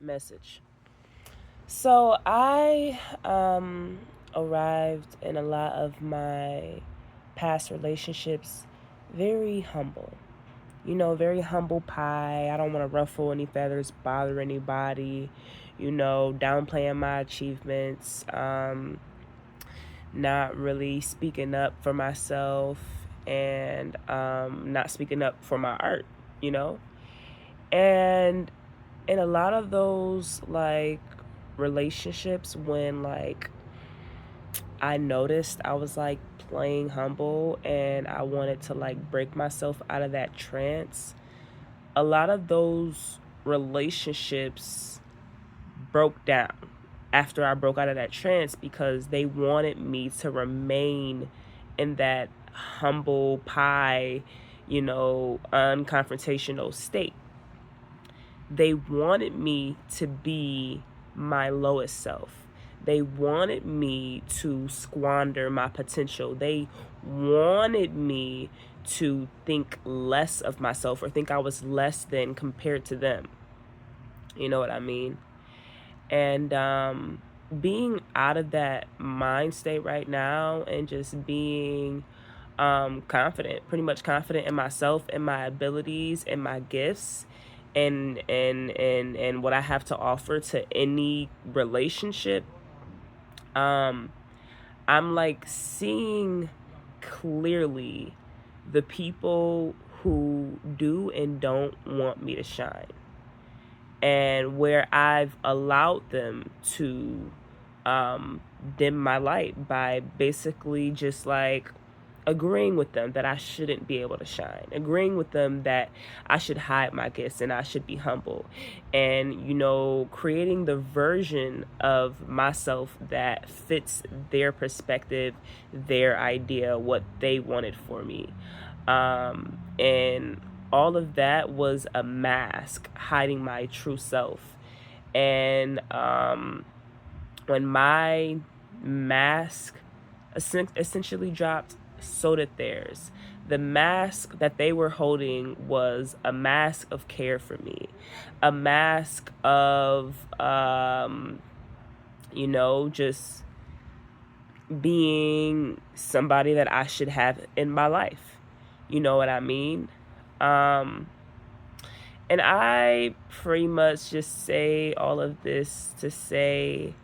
message. So I arrived in a lot of my past relationships very humble. Very humble pie. I don't want to ruffle any feathers, bother anybody, downplaying my achievements, not really speaking up for myself, and not speaking up for my art, you know? And in a lot of those relationships, when I noticed I was playing humble and I wanted to break myself out of that trance, a lot of those relationships broke down after I broke out of that trance because they wanted me to remain in that humble pie, unconfrontational state. They wanted me to be my lowest self. They wanted me to squander my potential. They wanted me to think less of myself or think I was less than compared to them. You know what I mean? And being out of that mind state right now and just being confident, pretty much confident in myself and my abilities and my gifts and what I have to offer to any relationship. um I'm seeing clearly the people who do and don't want me to shine, and where I've allowed them to dim my light by basically just agreeing with them that I shouldn't be able to shine, agreeing with them that I should hide my gifts and I should be humble, and creating the version of myself that fits their perspective, their idea, what they wanted for me. And all of that was a mask hiding my true self. And when my mask essentially dropped, so did theirs. The mask that they were holding was a mask of care for me, a mask of, just being somebody that I should have in my life. You know what I mean? Um, and I pretty much just say all of this to say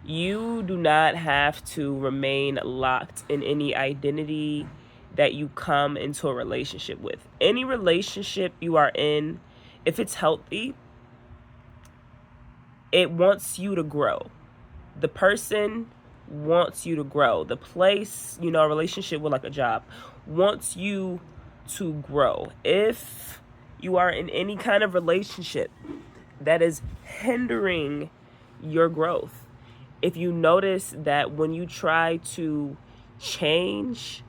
you do not have to remain locked in any identity that you come into a relationship with. Any relationship you are in, if it's healthy, it wants you to grow. The person wants you to grow. The place, a relationship with a job, wants you to grow. If you are in any kind of relationship that is hindering your growth, if you notice that when you try to change,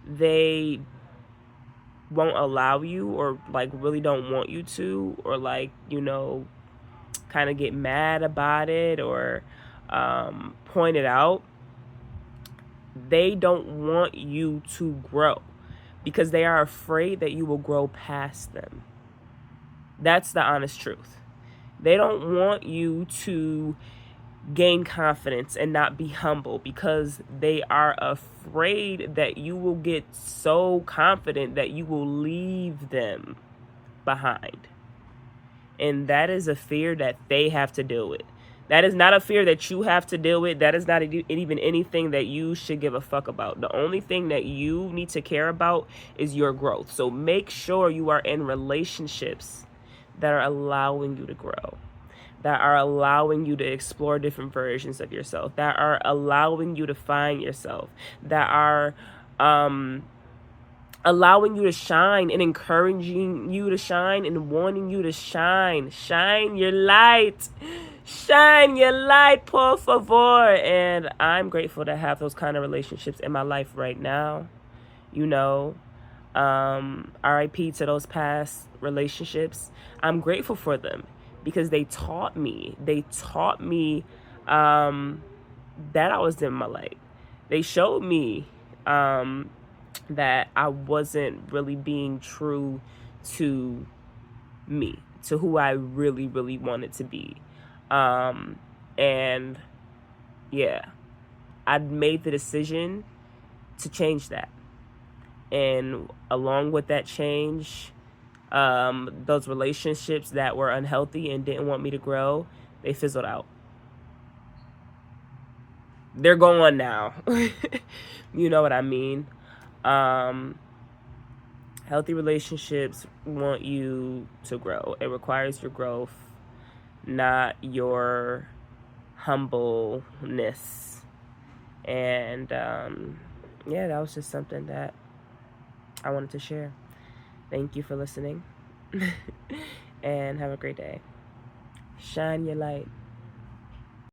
they won't allow you or really don't want you to, or kind of get mad about it or point it out, they don't want you to grow because they are afraid that you will grow past them. That's the honest truth. They don't want you to gain confidence and not be humble because they are afraid that you will get so confident that you will leave them behind. And that is a fear that they have to deal with. That is not a fear that you have to deal with. That is not even anything that you should give a fuck about. The only thing that you need to care about is your growth. So make sure you are in relationships that are allowing you to grow, that are allowing you to explore different versions of yourself, that are allowing you to find yourself, that are allowing you to shine and encouraging you to shine and wanting you to shine. Shine your light. Shine your light, por favor. And I'm grateful to have those kind of relationships in my life right now. RIP to those past relationships. I'm grateful for them because they taught me. That I was in my light. They showed me that I wasn't really being true to me. to who I really, really wanted to be. And yeah, I made the decision to change that. And along with that change, those relationships that were unhealthy and didn't want me to grow, they fizzled out. They're gone now. You know what I mean? Um, Healthy relationships want you to grow. It requires your growth, not your humbleness. And yeah, that was just something that I wanted to share. Thank you for listening. And have a great day. Shine your light.